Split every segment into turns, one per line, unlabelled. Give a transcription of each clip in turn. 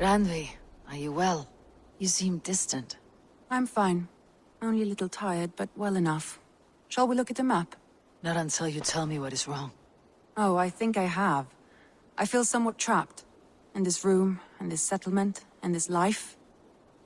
Randvi, are you well? You seem distant.
I'm fine. Only a little tired, but well enough. Shall we look at the map?
Not until you tell me what is wrong.
Oh, I think I have. I feel somewhat trapped. In this room, and this settlement, and this life.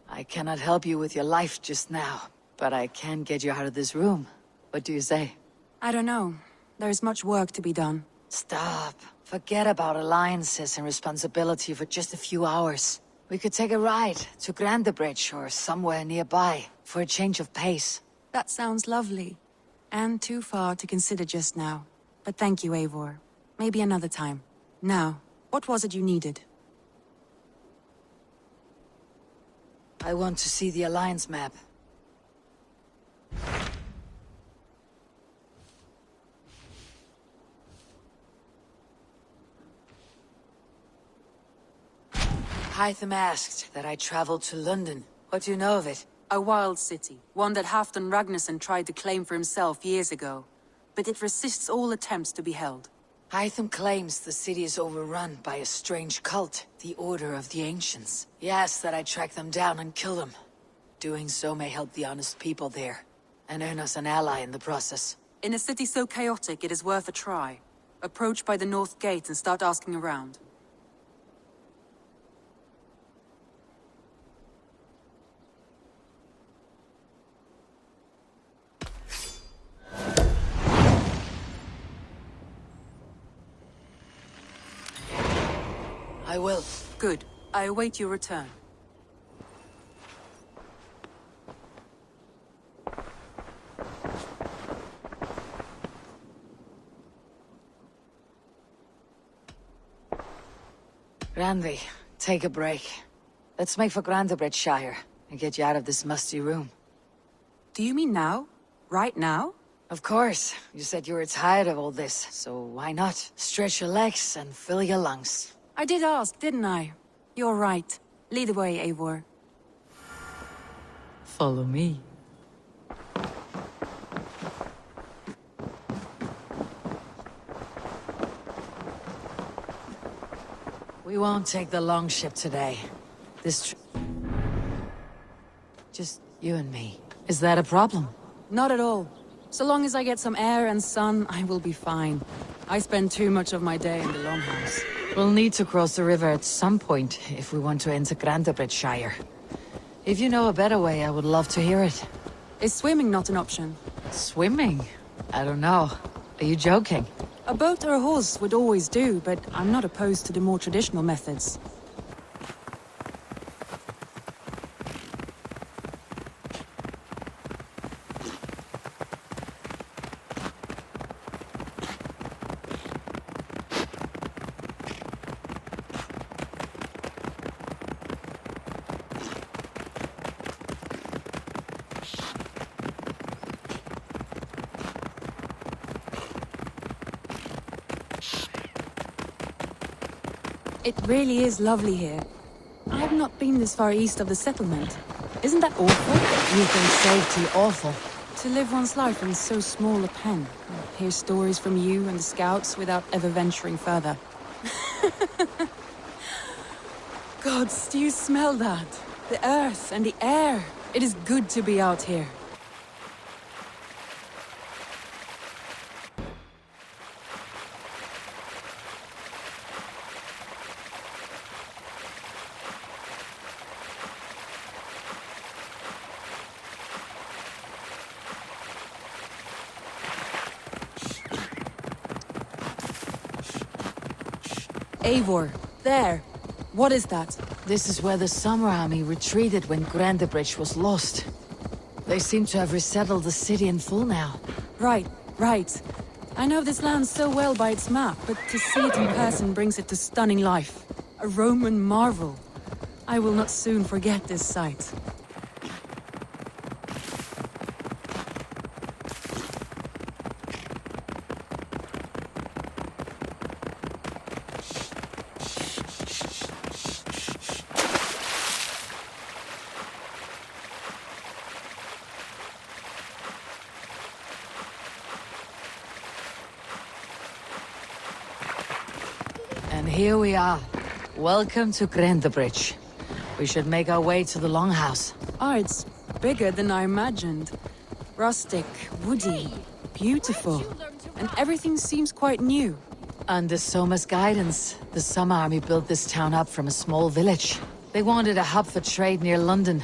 I cannot help you with your life just now, but I can get you out of this room. What do you say?
I don't know. There's much work to be done.
Stop. Forget about alliances and responsibility for just a few hours. We could take a ride to Grandebridge or somewhere nearby for a change of pace.
That sounds lovely. And too far to consider just now. But thank you, Eivor. Maybe another time. Now, what was it you needed?
I want to see the Alliance map. Hytham asked that I traveled to London. What do you know of it?
A wild city, one that Halfdan Ragnarsson tried to claim for himself years ago. But it resists all attempts to be held.
Hytham claims the city is overrun by a strange cult, the Order of the Ancients. He asks that I track them down and kill them. Doing so may help the honest people there, and earn us an ally in the process.
In a city so chaotic, it is worth a try. Approach by the North Gate and start asking around.
I will.
Good. I await your return.
Randvi, take a break. Let's make for Grandebridgeshire and get you out of this musty room.
Do you mean now? Right now?
Of course. You said you were tired of all this, so why not? Stretch your legs and fill your lungs.
I did ask, didn't I? You're right. Lead the way, Eivor.
Follow me. We won't take the long ship today. Just you and me. Is that a problem?
Not at all. So long as I get some air and sun, I will be fine. I spend too much of my day in the Longhouse.
We'll need to cross the river at some point if we want to enter Grandebridgeshire. If you know a better way, I would love to hear it.
Is swimming not an option?
Swimming? I don't know. Are you joking?
A boat or a horse would always do, but I'm not opposed to the more traditional methods. It really is lovely here. I have not been this far east of the settlement. Isn't that awful?
You've been saved to awful.
To live one's life in so small a pen. And hear stories from you and the scouts without ever venturing further. Gods, do you smell that? The earth and the air. It is good to be out here. Eivor, there. What is that?
This is where the Summer Army retreated when Grandebridge was lost. They seem to have resettled the city in full now.
Right. I know this land so well by its map, but to see it in person brings it to stunning life. A Roman marvel. I will not soon forget this sight.
And here we are. Welcome to Grandebridge. We should make our way to the longhouse.
Oh, it's bigger than I imagined. Rustic, woody, beautiful. And everything seems quite new.
Under Soma's guidance, the Summer Army built this town up from a small village. They wanted a hub for trade near London,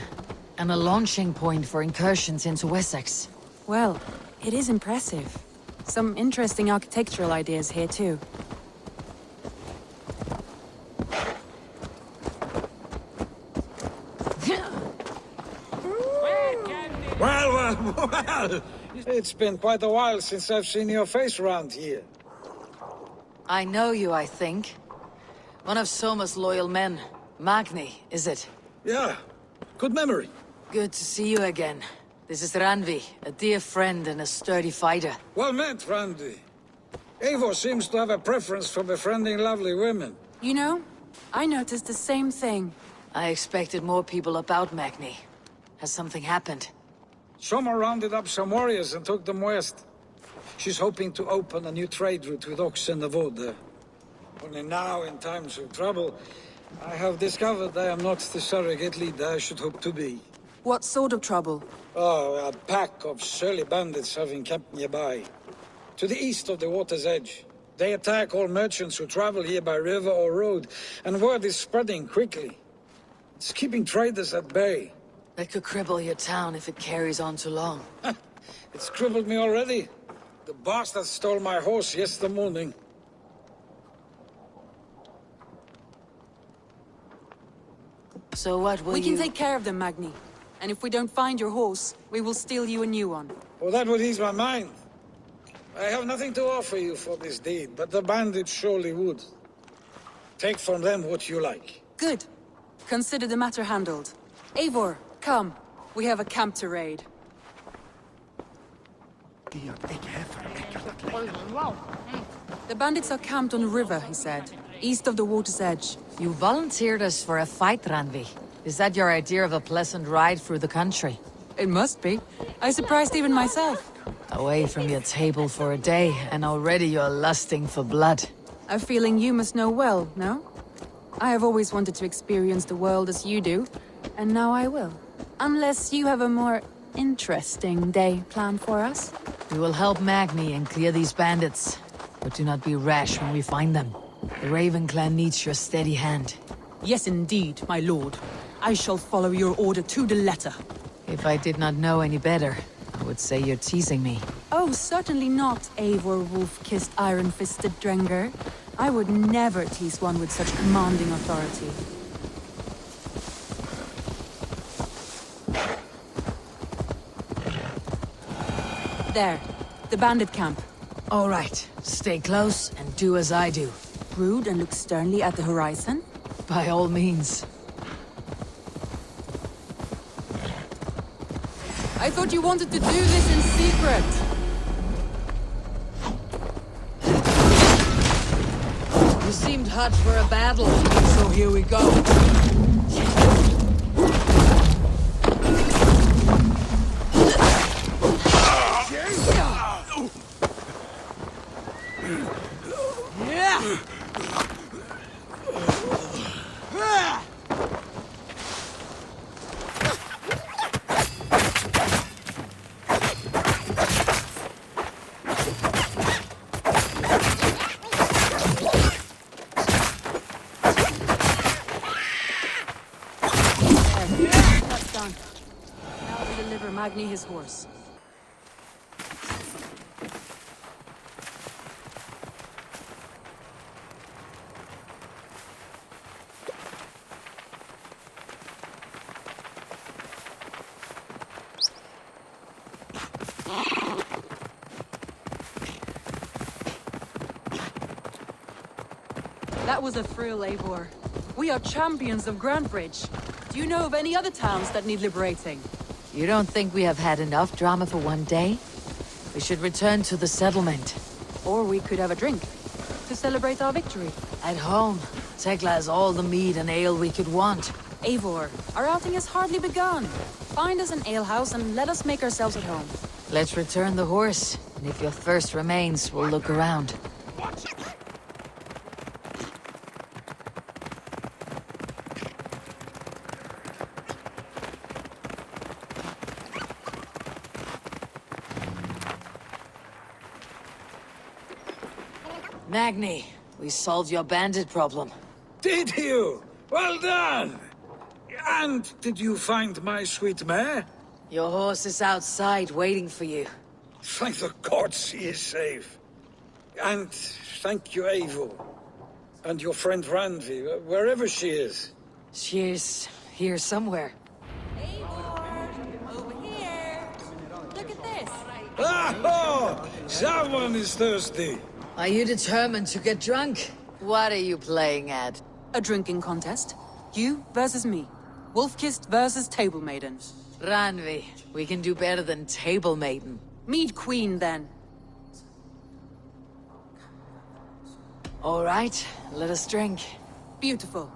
and a launching point for incursions into Wessex.
Well, it is impressive. Some interesting architectural ideas here too.
Well. It's been quite a while since I've seen your face around here.
I know you, I think. One of Soma's loyal men. Magni, is it?
Yeah, good memory.
Good to see you again. This is Randvi, a dear friend and a sturdy fighter.
Well met, Randvi. Eivor seems to have a preference for befriending lovely women.
You know, I noticed the same thing.
I expected more people about Magni. Has something happened?
Soma rounded up some warriors and took them west. She's hoping to open a new trade route with oxen and wood. Only now, in times of trouble, I have discovered I am not the surrogate leader I should hope to be.
What sort of trouble?
Oh, a pack of surly bandits have encamped nearby. To the east of the water's edge. They attack all merchants who travel here by river or road, and word is spreading quickly. It's keeping traders at bay.
That could cripple your town if it carries on too long.
It's crippled me already. The bastard stole my horse yesterday morning.
So what will
We
you...
can take care of them, Magni. And if we don't find your horse, we will steal you a new one.
Well, that would ease my mind. I have nothing to offer you for this deed, but the bandits surely would. Take from them what you like.
Good. Consider the matter handled. Eivor, come. We have a camp to raid. The bandits are camped on a river, he said. East of the water's edge.
You volunteered us for a fight, Randvi. Is that your idea of a pleasant ride through the country?
It must be. I surprised even myself.
Away from your table for a day, and already you're lusting for blood.
A feeling you must know well, no? I have always wanted to experience the world as you do, and now I will. Unless you have a more interesting day planned for us.
We will help Magni and clear these bandits. But do not be rash when we find them. The Raven clan needs your steady hand.
Yes, indeed, my lord. I shall follow your order to the letter.
If I did not know any better, I would say you're teasing me.
Oh, certainly not, Eivor wolf-kissed iron-fisted Drenger. I would never tease one with such commanding authority. There, the bandit camp.
All right, stay close and do as I do.
Brood and look sternly at the horizon.
By all means.
I thought you wanted to do this in secret.
You seemed hot for a battle, so here we go.
That's done. Now to deliver Magni his horse. That was a thrill, Eivor. We are champions of Grantbridge. Do you know of any other towns that need liberating?
You don't think we have had enough drama for one day? We should return to the settlement.
Or we could have a drink to celebrate our victory.
At home, Tekla has all the mead and ale we could want.
Eivor, our outing has hardly begun. Find us an alehouse and let us make ourselves at home.
Let's return the horse, and if your thirst remains, we'll look around. Magni, we solved your bandit problem.
Did you? Well done! And did you find my sweet mare?
Your horse is outside waiting for you.
Thank the gods she is safe. And thank you, Eivor. And your friend Randvi, wherever she is.
She's here somewhere.
Eivor! Over here! Look at this!
Oh! Someone is thirsty.
Are you determined to get drunk? What are you playing at?
A drinking contest. You versus me. Wolf-kissed versus table maiden.
Ranvi, we can do better than table maiden.
Mead queen, then.
All right, let us drink.
Beautiful.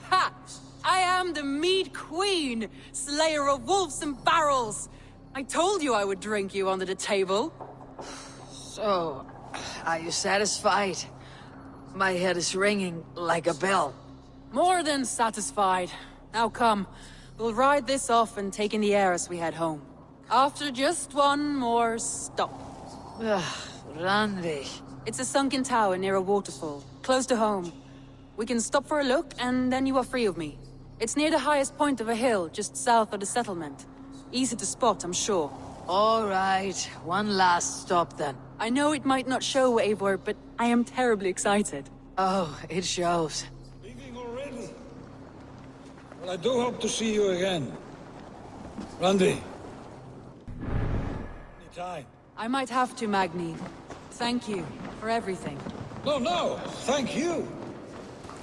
Ha! I am the mead queen, slayer of wolves and barrels. I told you I would drink you under the table.
So, are you satisfied? My head is ringing like a bell.
More than satisfied. Now come, we'll ride this off and take in the air as we head home. After just one more stop.
Ranvi.
It's a sunken tower near a waterfall, close to home. We can stop for a look, and then you are free of me. It's near the highest point of a hill, just south of the settlement. Easy to spot, I'm sure.
All right, one last stop then.
I know it might not show, Eivor, but I am terribly excited.
Oh, it shows.
Leaving already? Well, I do hope to see you again. Randy. Anytime.
I might have to, Magni. Thank you for everything.
No, thank you.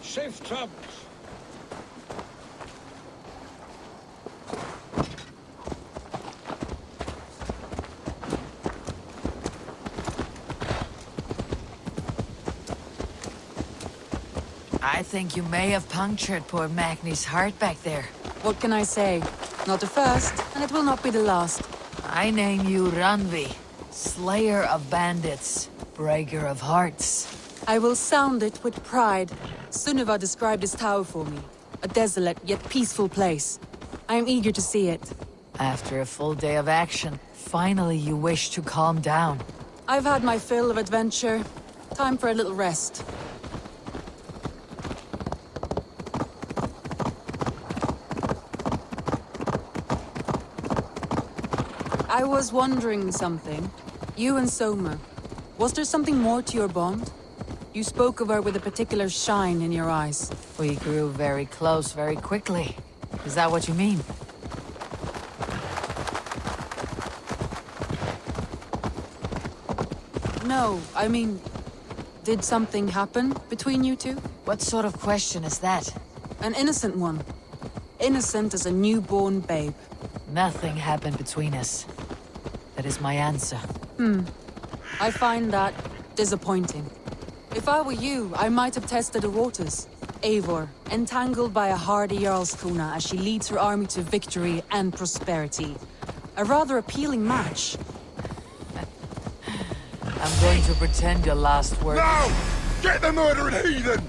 Safe travels.
I think you may have punctured poor Magni's heart back there.
What can I say? Not the first, and it will not be the last.
I name you Ranvi, slayer of bandits, breaker of hearts.
I will sound it with pride. Sunniva described this tower for me. A desolate yet peaceful place. I am eager to see it.
After a full day of action, finally you wish to calm down.
I've had my fill of adventure. Time for a little rest. I was wondering something. You and Soma. Was there something more to your bond? You spoke of her with a particular shine in your eyes.
We grew very close very quickly. Is that what you mean?
No, I mean... Did something happen between you two?
What sort of question is that?
An innocent one. Innocent as a newborn babe.
Nothing happened between us. That is my answer.
I find that disappointing. If I were you, I might have tested the waters. Eivor, entangled by a hardy Jarlskona as she leads her army to victory and prosperity. A rather appealing match.
I'm going to pretend your last word...
No! Get the murdering heathen!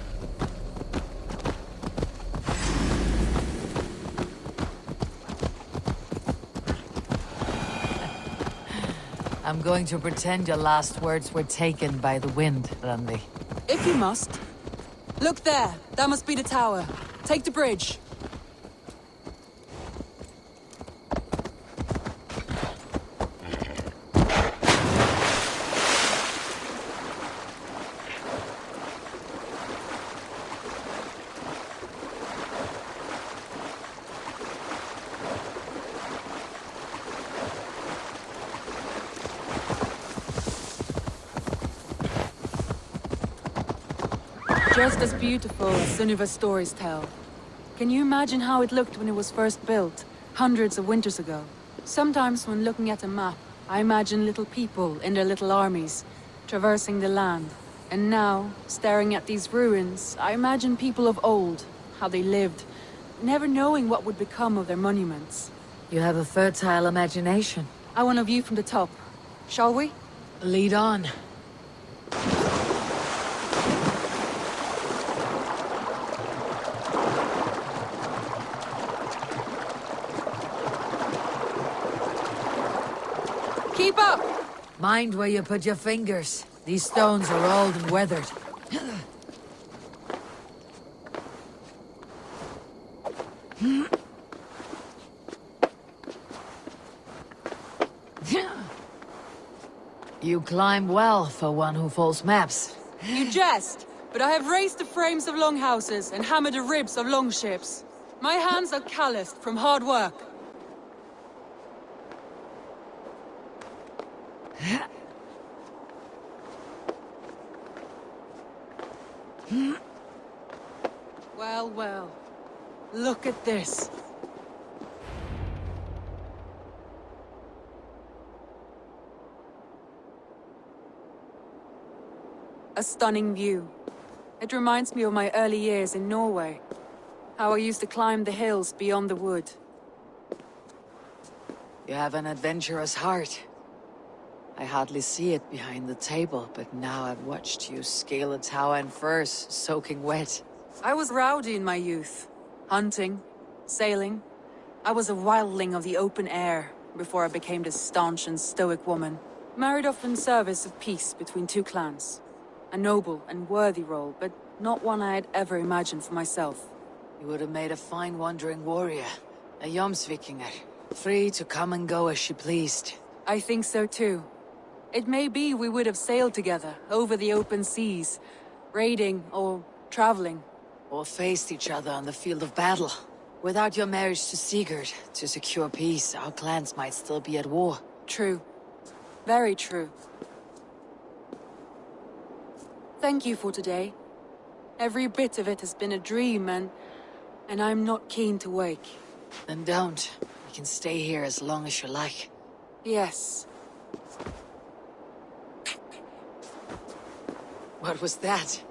I'm going to pretend your last words were taken by the wind, Ranvi.
If you must. Look there, that must be the tower. Take the bridge. Just as beautiful as Sunniva's stories tell. Can you imagine how it looked when it was first built, hundreds of winters ago? Sometimes when looking at a map, I imagine little people in their little armies, traversing the land. And now, staring at these ruins, I imagine people of old, how they lived, never knowing what would become of their monuments.
You have a fertile imagination.
I want a view from the top. Shall we?
Lead on.
Keep up!
Mind where you put your fingers. These stones are old and weathered. You climb well for one who folds maps.
You jest, but I have raised the frames of longhouses and hammered the ribs of longships. My hands are calloused from hard work. Well, well. Look at this. A stunning view. It reminds me of my early years in Norway. How I used to climb the hills beyond the wood.
You have an adventurous heart. I hardly see it behind the table, but now I've watched you scale a tower in furs, soaking wet.
I was rowdy in my youth. Hunting, sailing. I was a wildling of the open air before I became this staunch and stoic woman. Married off in service of peace between two clans. A noble and worthy role, but not one I had ever imagined for myself.
You would have made a fine wandering warrior. A Jomsvikinger. Free to come and go as she pleased.
I think so too. It may be we would have sailed together, over the open seas, raiding or traveling.
Or faced each other on the field of battle. Without your marriage to Sigurd, to secure peace, our clans might still be at war.
True. Very true. Thank you for today. Every bit of it has been a dream, and I'm not keen to wake.
Then don't. We can stay here as long as you like.
Yes.
What was that?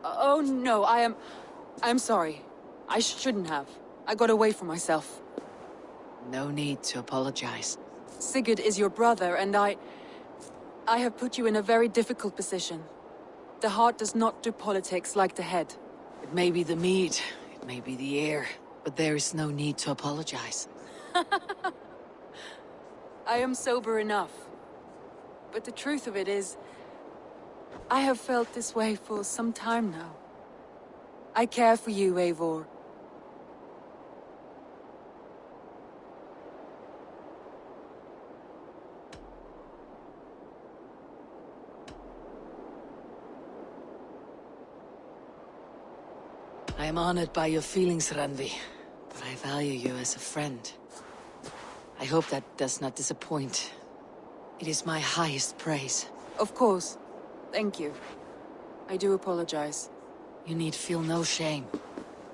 Oh no, I'm sorry. I shouldn't have. I got away from myself.
No need to apologize.
Sigurd is your brother, and I have put you in a very difficult position. The heart does not do politics like the head.
It may be the mead, it may be the air, but there is no need to apologize.
I am sober enough. But the truth of it is, I have felt this way for some time now. I care for you, Eivor.
I am honored by your feelings, Randvi, but I value you as a friend. I hope that does not disappoint. It is my highest praise.
Of course. Thank you. I do apologize.
You need feel no shame.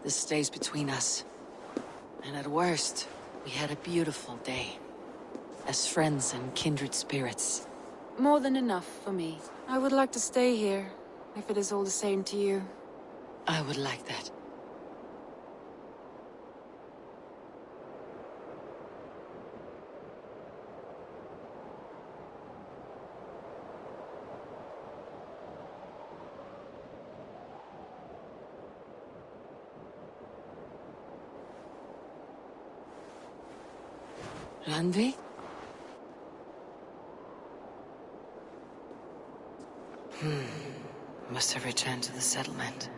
This stays between us. And at worst, we had a beautiful day. As friends and kindred spirits.
More than enough for me. I would like to stay here, if it is all the same to you.
I would like that. Randvi? Must have returned to the settlement.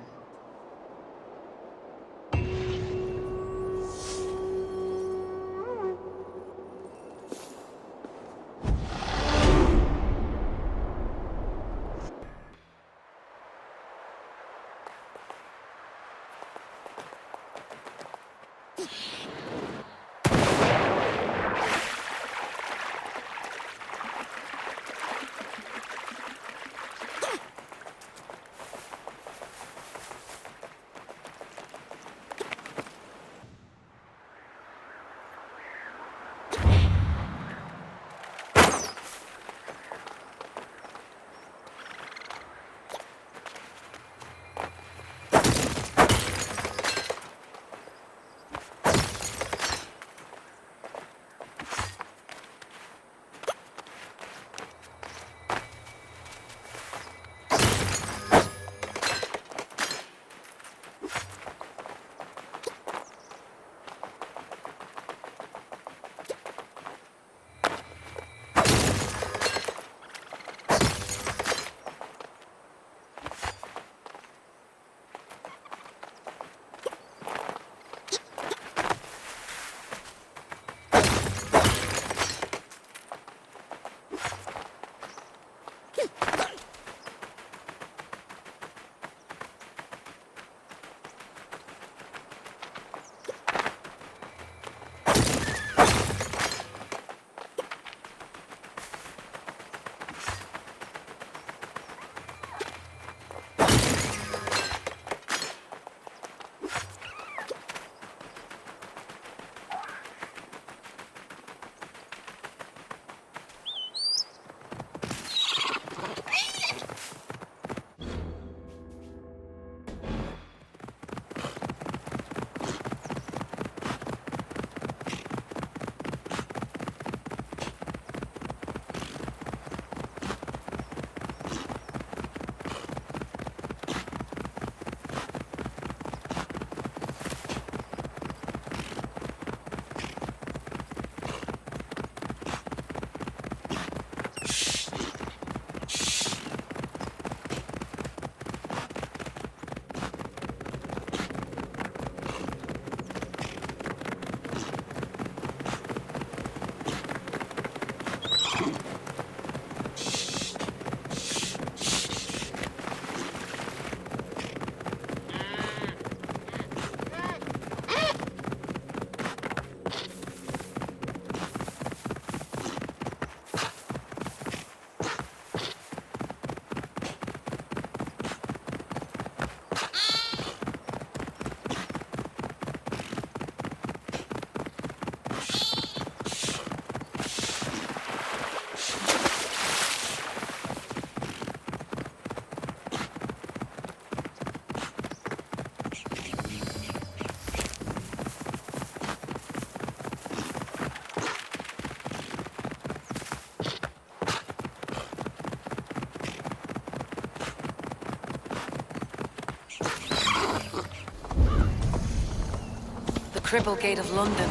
Cripplegate of London.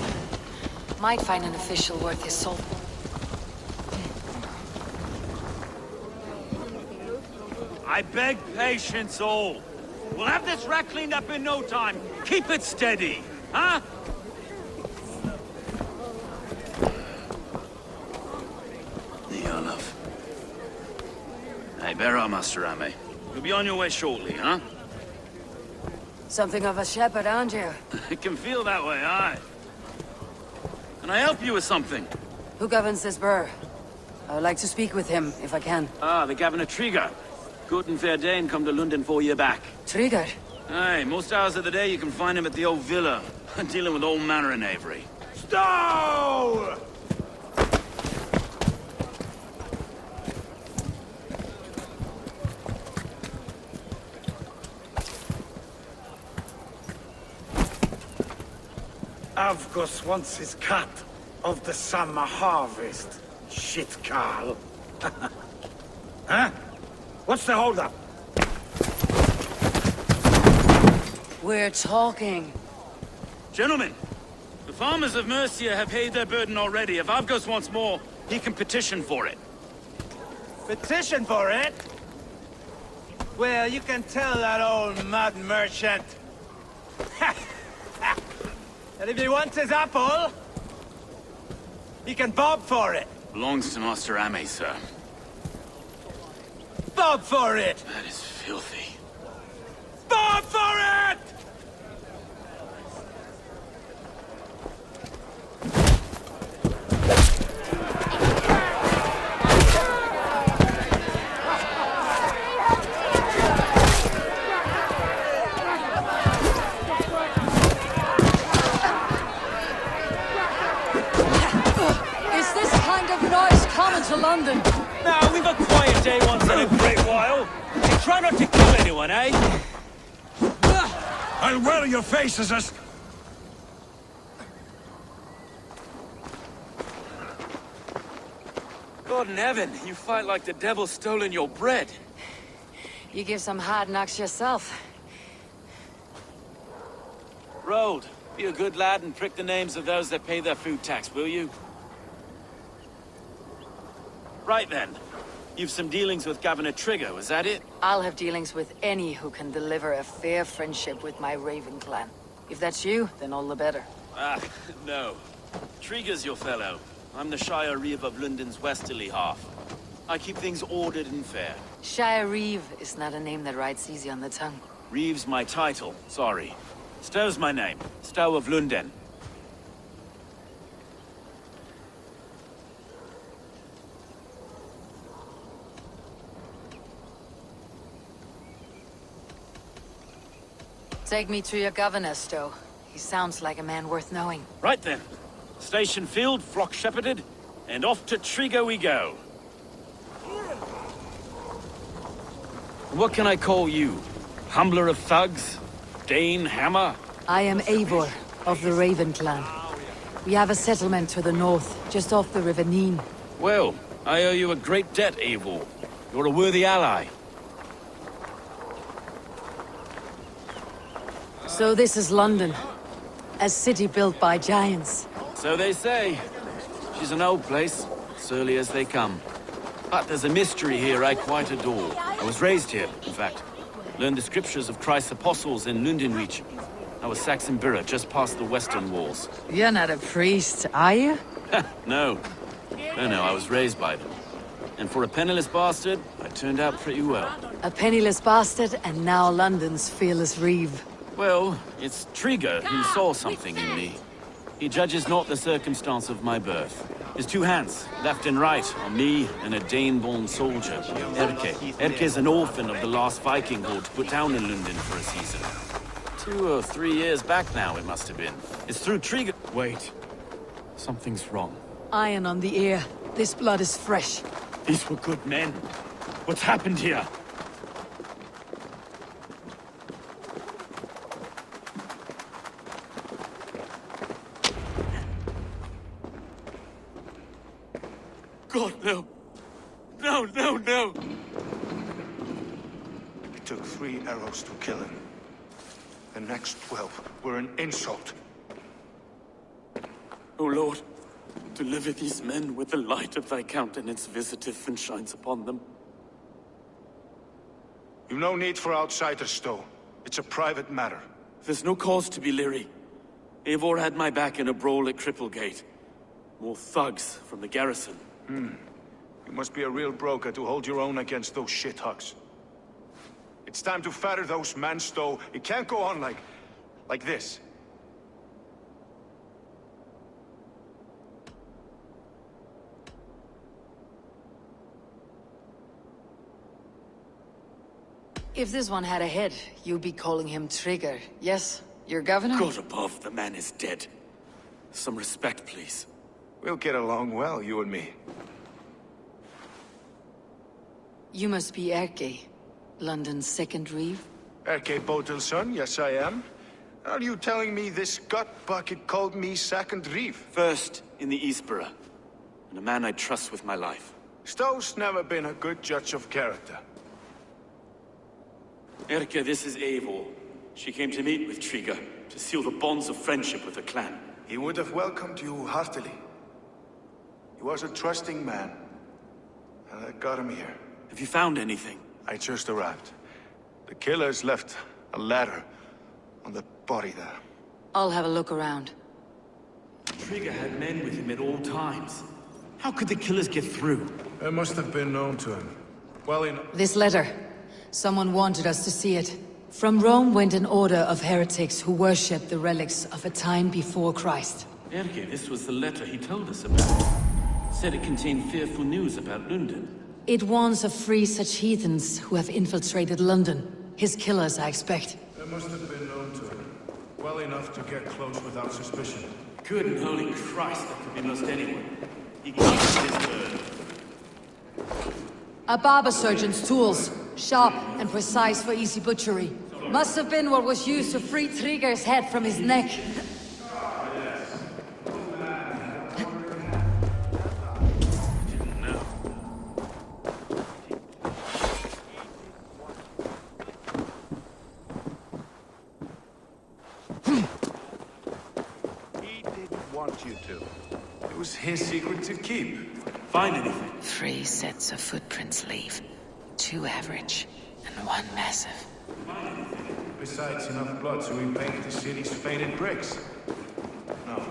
Might find an official worth his salt.
I beg patience, all. We'll have this wreck cleaned up in no time. Keep it steady, huh? Here, love. Hey, bear up, Master Ame. You'll be on your way shortly, huh?
Something of a shepherd, aren't you?
It can feel that way, aye. Can I help you with something?
Who governs this burr? I would like to speak with him, if I can.
Ah, the Governor Trigger. Good and fair Dane come to London 4 years back.
Trigger?
Aye, most hours of the day you can find him at the old villa, dealing with all manner in Avery. Stow!
Avgos wants his cut of the summer harvest. Shit, Carl. Huh? What's the holdup?
We're talking.
Gentlemen, the farmers of Mercia have paid their burden already. If Avgos wants more, he can petition for it.
Petition for it? Well, you can tell that old mud merchant. And if he wants his apple, he can bob for it.
Belongs to Master Ame, sir.
Bob for it!
That is filthy.
Bob for it!
Is this kind of noise common to London?
Now, we've a quiet day once in a great while. And try not to kill anyone, eh?
I'll wear your faces as...
God in heaven, you fight like the devil's stolen your bread.
You give some hard knocks yourself.
Rold, be a good lad and prick the names of those that pay their food tax, will you? Right then. You've some dealings with Governor Trigger, was that it?
I'll have dealings with any who can deliver a fair friendship with my Raven clan. If that's you, then all the better.
Ah, no. Trigger's your fellow. I'm the Shire Reeve of London's westerly half. I keep things ordered and fair.
Shire Reeve is not a name that rides easy on the tongue.
Reeve's my title, sorry. Stow's my name. Stow of London.
Take me to your governor, Stow. He sounds like a man worth knowing.
Right then. Station filled, flock shepherded, and off to Trigger we go. What can I call you? Humbler of thugs? Dane Hammer?
I am Eivor, of the Raven clan. We have a settlement to the north, just off the River Neen.
Well, I owe you a great debt, Eivor. You're a worthy ally.
So this is London. A city built by giants.
So they say. She's an old place, surly as they come. But there's a mystery here I quite adore. I was raised here, in fact. Learned the scriptures of Christ's apostles in Lundenreach. I was Saxon Borough, just past the western walls.
You're not a priest, are you?
No. No, I was raised by them. And for a penniless bastard, I turned out pretty well.
A penniless bastard, and now London's fearless Reeve.
Well, it's Trigger who saw something in me. He judges not the circumstance of my birth. His two hands, left and right, on me and a Dane-born soldier, Erke. Erke's an orphan of the last Viking horde put down in London for a season. 2 or 3 years back now, it must have been. It's through Trigger... Wait. Something's wrong.
Iron on the ear. This blood is fresh.
These were good men. What's happened here? God, no. No.
It took 3 arrows to kill him. The next 12 were an insult.
O Lord, deliver these men with the light of thy countenance visiteth and shines upon them.
You've no need for outsiders, though. It's a private matter.
There's no cause to be leery. Eivor had my back in a brawl at Cripplegate. More thugs from the garrison.
You must be a real broker to hold your own against those shithugs. It's time to fetter those men, Stowe. It can't go on like this.
If this one had a head, you'd be calling him Trigger, yes? Your governor?
God above, the man is dead. Some respect, please.
We'll get along well, you and me.
You must be Erke, London's second reeve?
Erke Botelson, yes I am. Are you telling me this gut bucket called me second reeve?
First in the Eastborough, and a man I trust with my life.
Stowe's never been a good judge of character.
Erke, this is Eivor. She came to meet with Trigger, to seal the bonds of friendship with the clan.
He would have welcomed you heartily. He was a trusting man, and I got him here.
Have you found anything?
I just arrived. The killers left a ladder on the body there.
I'll have a look around.
Trigger had men with him at all times. How could the killers get through?
It must have been known to him. Well enough.
This letter. Someone wanted us to see it. From Rome went an order of heretics who worshipped the relics of a time before Christ.
Erke, this was the letter he told us about. Said it contained fearful news about London.
It warns of free such heathens who have infiltrated London. His killers, I expect.
It must have been known to him. Well enough to get close without suspicion.
Good and holy Christ, that could be most anyone. He keeps his word.
A barber surgeon's tools. Sharp and precise for easy butchery. Must have been what was used to free Trigger's head from his neck.
He didn't want you to. It was his secret to keep.
Find anything?
3 sets of footprints leave. 2 average, and 1 massive.
Besides enough blood to repaint the city's faded bricks. No.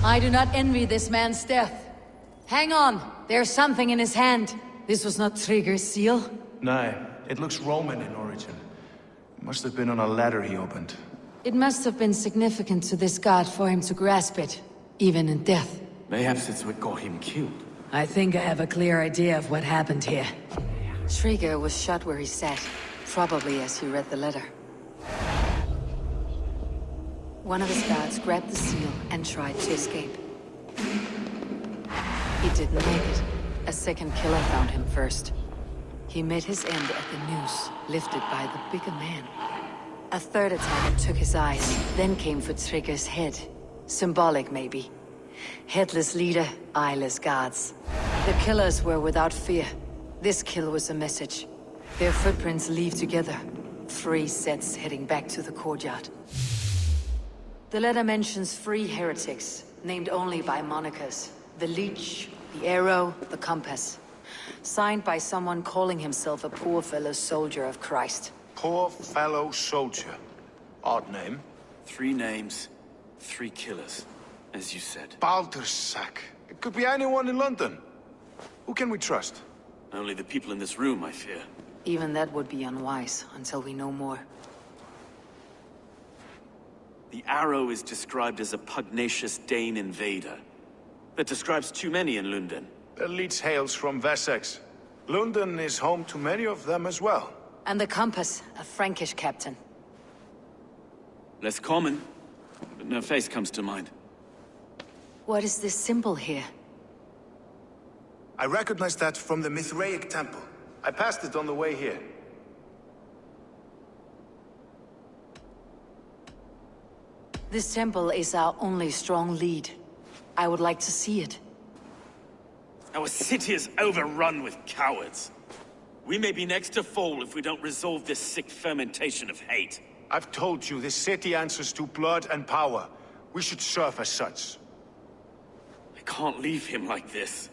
I do not envy this man's death. Hang on, there's something in his hand. This was not Trigger's seal.
Nay, it looks Roman in origin. Must have been on a ladder he opened.
It must have been significant to this god for him to grasp it, even in death.
Perhaps it's what got him killed.
I think I have a clear idea of what happened here. Trigger was shot where he sat, probably as he read the letter. One of his guards grabbed the seal and tried to escape. He didn't make it. A second killer found him first. He met his end at the noose, lifted by the bigger man. A third attacker took his eyes, then came for Trigger's head. Symbolic, maybe. Headless leader, eyeless guards. The killers were without fear. This kill was a message. Their footprints leave together. 3 sets heading back to the courtyard. The letter mentions 3 heretics, named only by monikers. The Leech, the Arrow, the Compass. Signed by someone calling himself a poor fellow soldier of Christ.
Poor fellow soldier. Odd name.
3 names, 3 killers, as you said.
Baldersack. It could be anyone in London. Who can we trust?
Only the people in this room, I fear.
Even that would be unwise, until we know more.
The Arrow is described as a pugnacious Dane invader. That describes too many in London.
The Leech hails from Wessex. London is home to many of them as well.
And the Compass, a Frankish captain.
Less common, but no face comes to mind.
What is this symbol here?
I recognize that from the Mithraic temple. I passed it on the way here.
This temple is our only strong lead. I would like to see it.
Our city is overrun with cowards. We may be next to fall if we don't resolve this sick fermentation of hate.
I've told you, this city answers to blood and power. We should serve as such.
I can't leave him like this.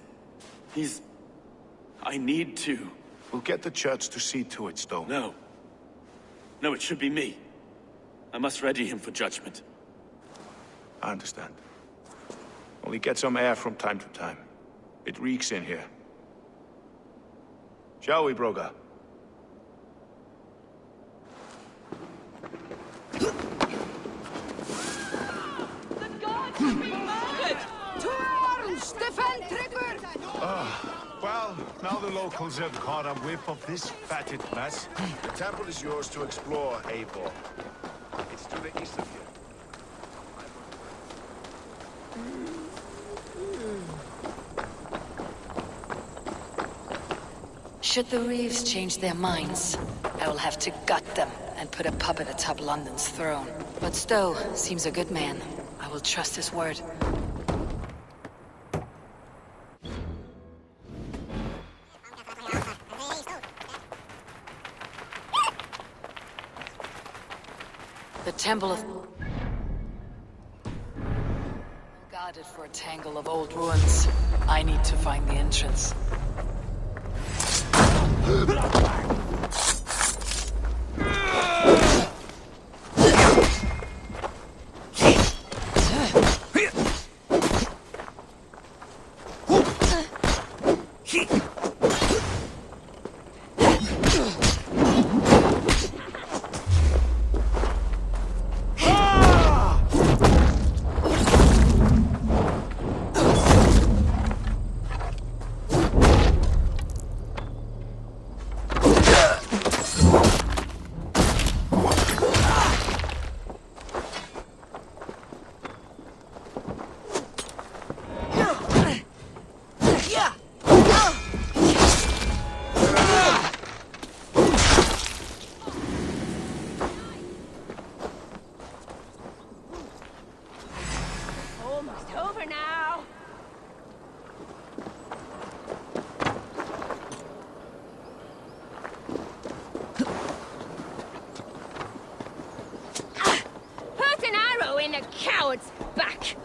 I need to.
We'll get the church to see to it, Stone.
No. No, it should be me. I must ready him for judgment.
I understand. Only get some air from time to time. It reeks in here. Shall we, Broga?
The gods have been murdered! To arms! Defend Trigger!
Well, now the locals have caught a whiff of this fatted mess.
The temple is yours to explore, Eivor. It's to the east of here.
Should the Reeves change their minds, I will have to gut them and put a puppet atop London's throne. But Stowe seems a good man. I will trust his word. The Temple of... guarded for a tangle of old ruins. I need to find the entrance.
Coward's back!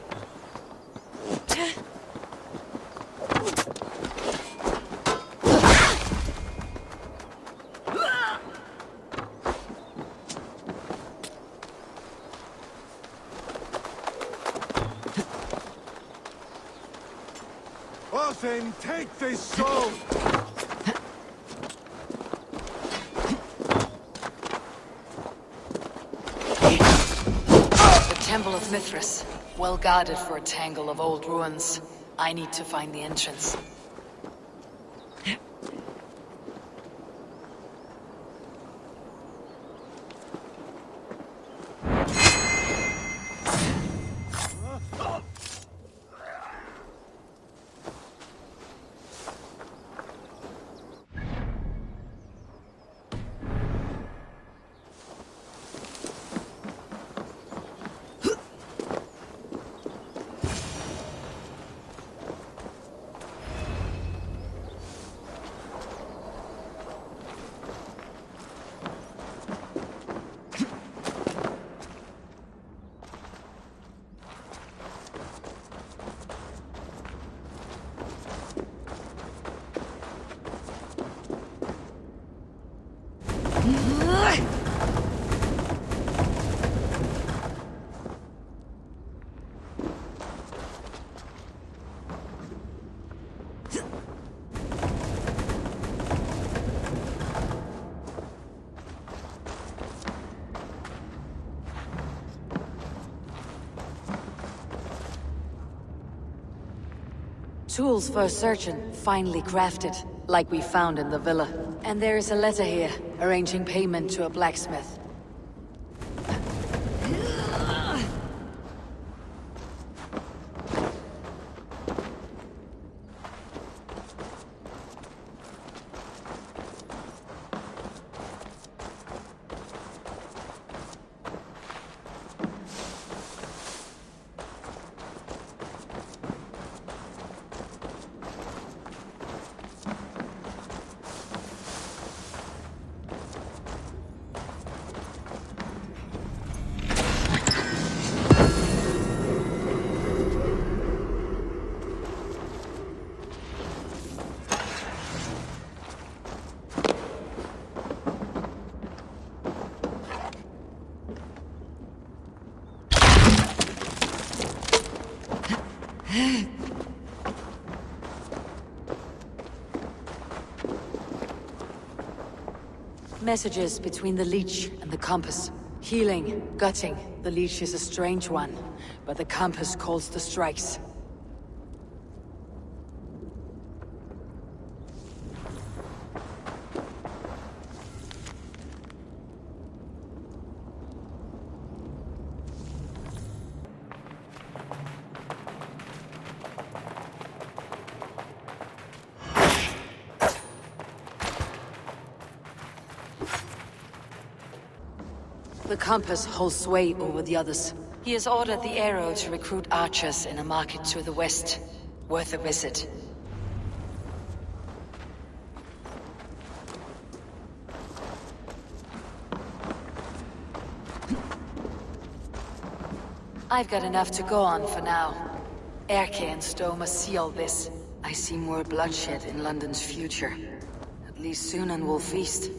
Othin, take this soul!
Temple of Mithras, well guarded for a tangle of old ruins. I need to find the entrance. Tools for searching, finely crafted, like we found in the villa. And there is a letter here, arranging payment to a blacksmith. Messages between the leech and the compass. Healing, gutting. The leech is a strange one, but the compass calls the strikes. The compass holds sway over the others. He has ordered the arrow to recruit archers in a market to the west. Worth a visit. I've got enough to go on for now. Erke and Stowe must see all this. I see more bloodshed in London's future. At least Sunan will feast.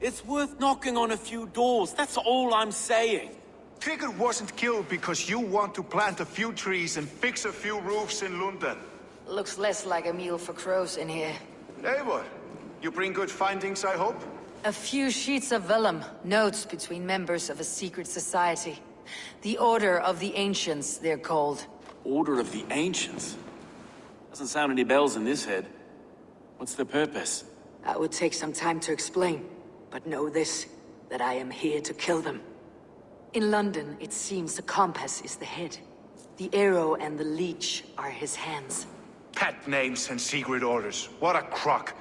It's worth knocking on a few doors, that's all I'm saying.
Trigger wasn't killed because you want to plant a few trees and fix a few roofs in London.
Looks less like a meal for crows in here.
Eivor, you bring good findings, I hope?
A few sheets of vellum, notes between members of a secret society. The Order of the Ancients, they're called.
Order of the Ancients? Doesn't sound any bells in this head. What's the purpose?
That would take some time to explain. But know this, that I am here to kill them. In London, it seems the compass is the head. The arrow and the leech are his hands.
Pet names and secret orders. What a crock.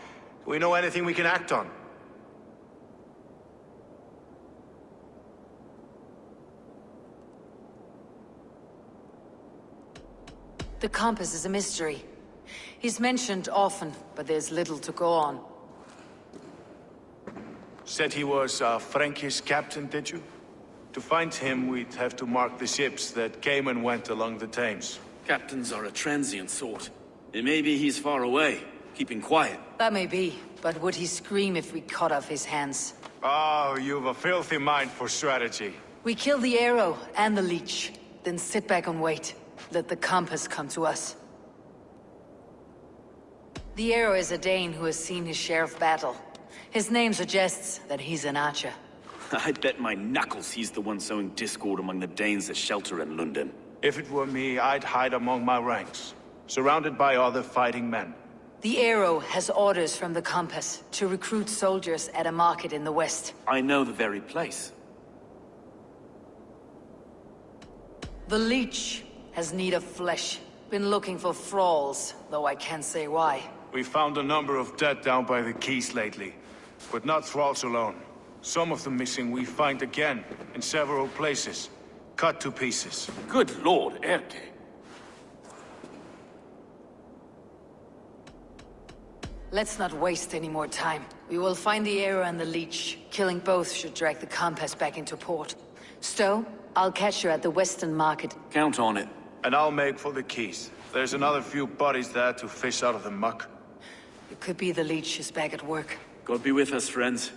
Do we know anything we can act on?
The compass is a mystery. He's mentioned often, but there's little to go on.
Said he was a Frankish captain, did you? To find him, we'd have to mark the ships that came and went along the Thames.
Captains are a transient sort. It may be he's far away, keeping quiet.
That may be, but would he scream if we cut off his hands?
Oh, you've a filthy mind for strategy.
We kill the arrow and the leech, then sit back and wait. Let the compass come to us. The arrow is a Dane who has seen his share of battle. His name suggests that he's an archer.
I'd bet my knuckles he's the one sowing discord among the Danes that shelter in London.
If it were me, I'd hide among my ranks, surrounded by other fighting men.
The Arrow has orders from the Compass to recruit soldiers at a market in the west.
I know the very place.
The Leech has need of flesh. Been looking for thralls, though I can't say why.
We found a number of dead down by the quays lately, but not thralls alone. Some of the missing we find again, in several places, cut to pieces.
Good lord, Erke.
Let's not waste any more time. We will find the Arrow and the Leech. Killing both should drag the Compass back into port. Stowe, I'll catch you at the Western Market.
Count on it.
And I'll make for the quays. There's another few bodies there to fish out of the muck.
It could be the Leech is back at work.
God be with us, friends.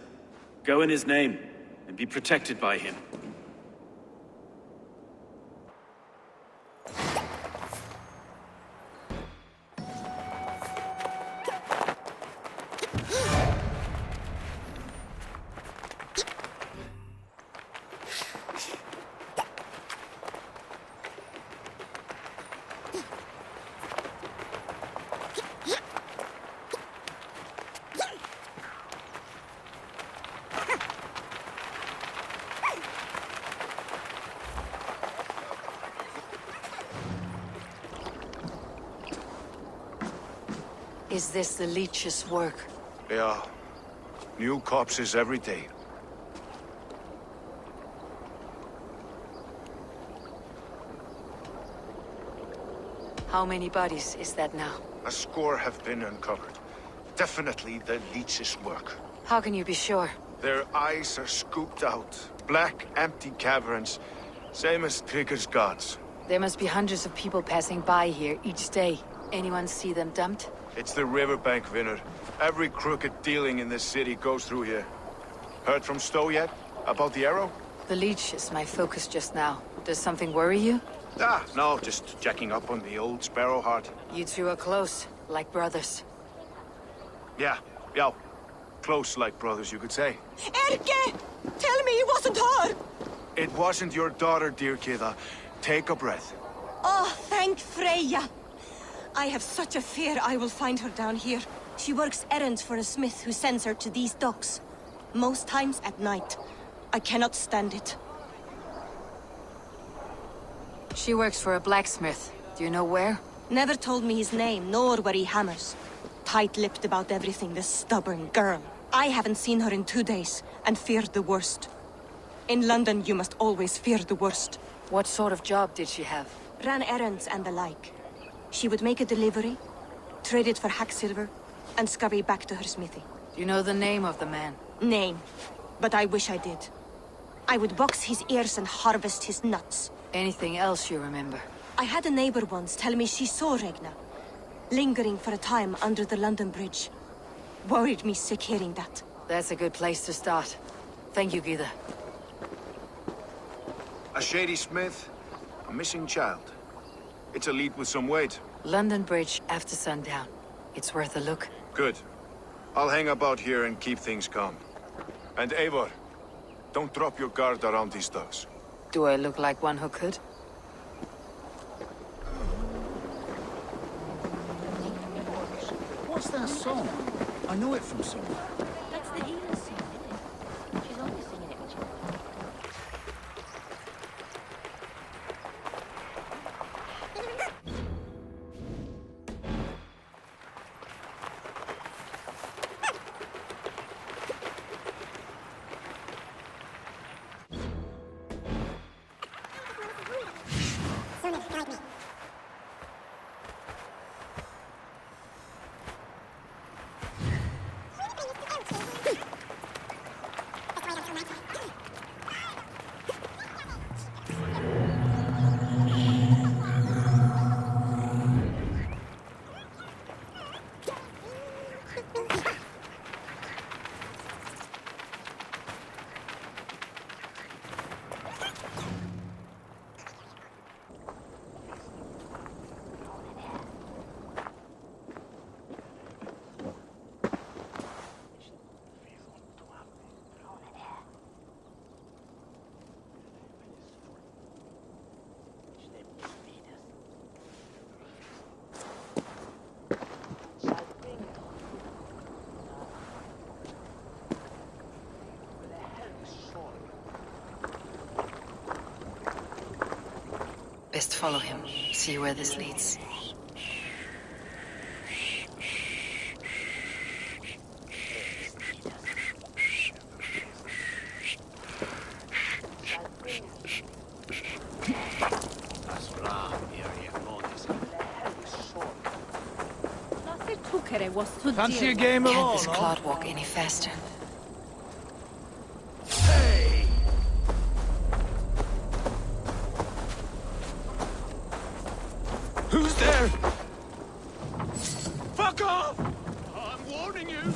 Go in his name, and be protected by him.
Is this the Leech's work?
Yeah. New corpses every day.
How many bodies is that now?
A score have been uncovered. Definitely the Leech's work.
How can you be sure?
Their eyes are scooped out. Black, empty caverns. Same as Trigger's gods.
There must be hundreds of people passing by here each day. Anyone see them dumped?
It's the riverbank, Vinner. Every crooked dealing in this city goes through here. Heard from Stowe yet? About the Arrow?
The Leech is my focus just now. Does something worry you?
Ah, no, just checking up on the old Sparrowheart.
You two are close, like brothers.
Yeah. Close like brothers, you could say.
Erke! Tell me it wasn't her!
It wasn't your daughter, dear Kida. Take a breath.
Oh, thank Freya! I have such a fear I will find her down here. She works errands for a smith who sends her to these docks. Most times at night. I cannot stand it.
She works for a blacksmith. Do you know where?
Never told me his name, nor where he hammers. Tight-lipped about everything, this stubborn girl. I haven't seen her in 2 days, and feared the worst. In London, you must always fear the worst.
What sort of job did she have?
Ran errands and the like. She would make a delivery, trade it for hack silver, and scurry back to her smithy.
Do you know the name of the man?
Name. But I wish I did. I would box his ears and harvest his nuts.
Anything else you remember?
I had a neighbor once tell me she saw Regna, lingering for a time under the London Bridge. Worried me sick hearing that.
That's a good place to start. Thank you, Gida.
A shady smith, a missing child. It's a lead with some weight.
London Bridge after sundown. It's worth a look.
Good. I'll hang about here and keep things calm. And Eivor, don't drop your guard around these dogs.
Do I look like one who could?
What's that song? I know it from somewhere.
That's the healer singing, isn't it? She's always singing it, Richard.
Best follow him, see where this leads.
Fancy a game of
Can't
all,
this
no?
clod walk any faster?
Hey! Who's there? Fuck off! I'm warning you.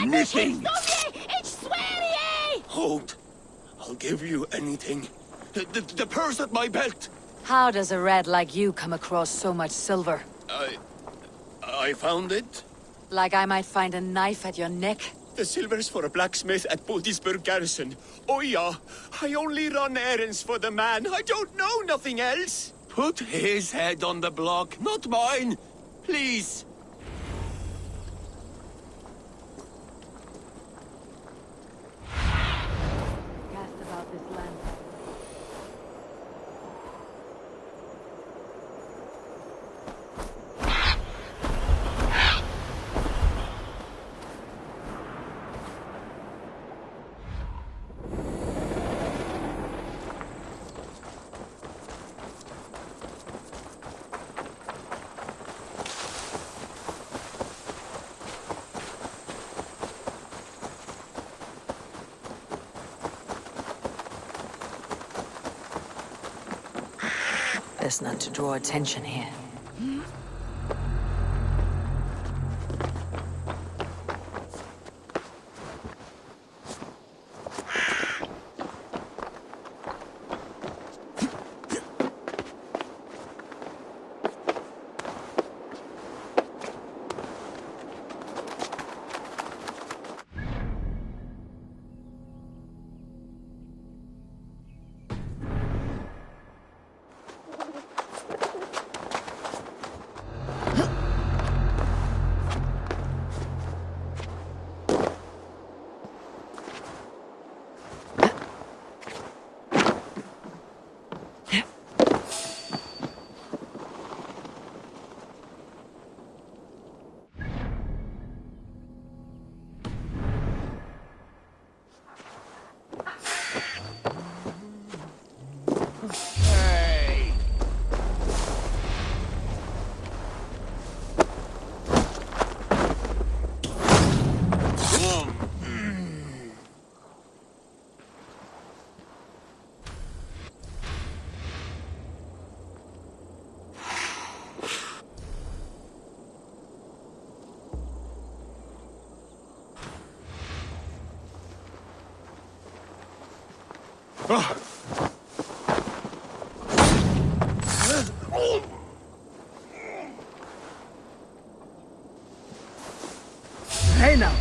Nothing! Hold. I'll give you anything. The purse at my belt.
How does a rat like you come across so much silver?
I found it.
Like I might find a knife at your neck?
The silver's for a blacksmith at Bodisburg garrison. Oh yeah, I only run errands for the man. I don't know nothing else. Put his head on the block, not mine. Please.
Cast about this land. Best not to draw attention here.
Hey now!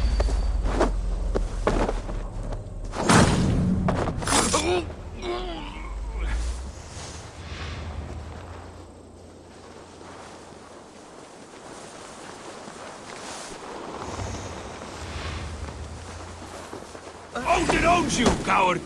Out it owns you, coward!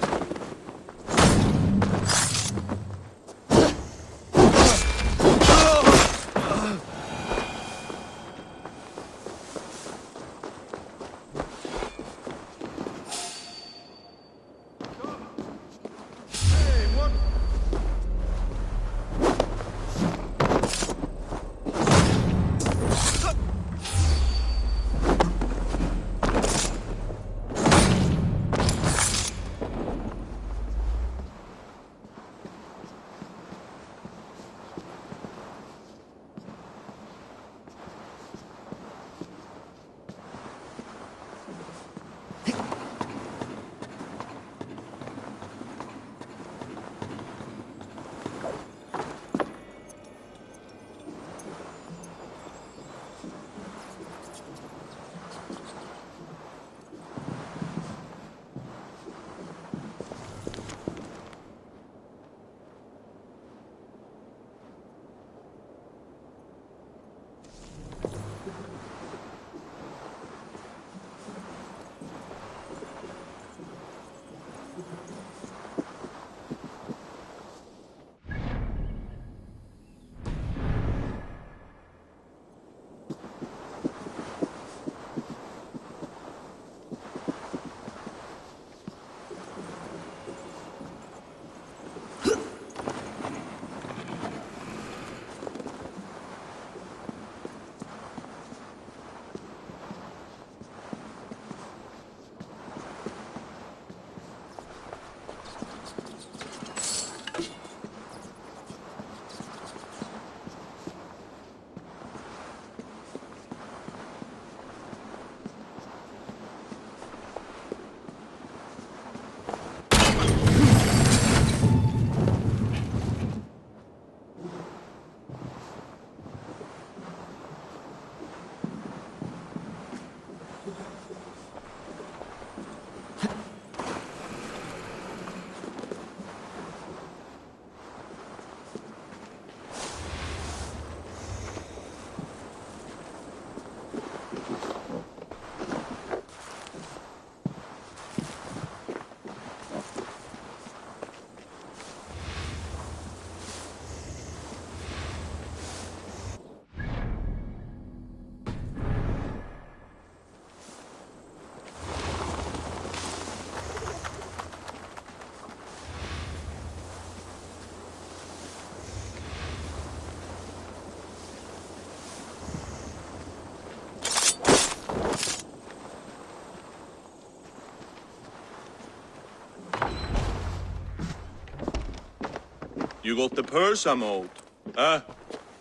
You got the purse I'm owed. Huh?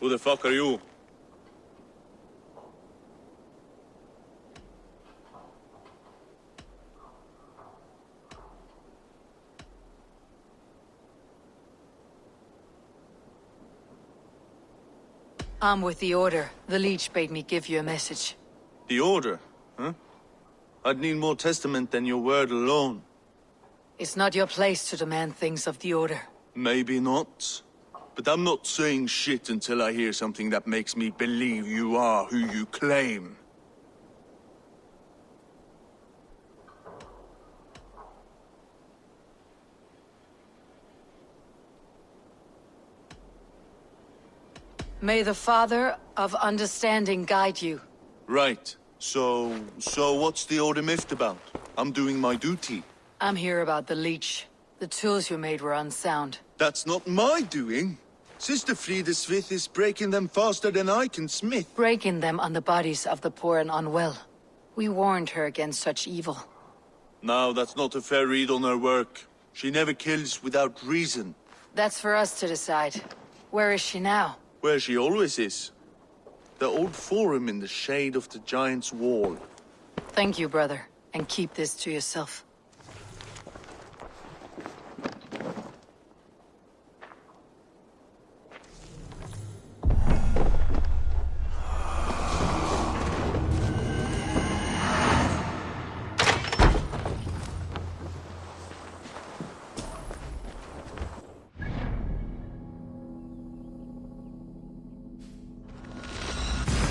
Who the fuck are you?
I'm with the Order. The Leech bade me give you a message.
The Order, huh? I'd need more testament than your word alone.
It's not your place to demand things of the Order.
Maybe not. But I'm not saying shit until I hear something that makes me believe you are who you claim.
May the Father of Understanding guide you.
Right. So what's the Order miffed about? I'm doing my duty.
I'm here about the Leech. The tools you made were unsound.
That's not my doing. Sister Frida Smith is breaking them faster than I can smith.
Breaking them on the bodies of the poor and unwell. We warned her against such evil.
No, that's not a fair read on her work. She never kills without reason.
That's for us to decide. Where is she now?
Where she always is. The old forum in the shade of the Giant's Wall.
Thank you, brother. And keep this to yourself.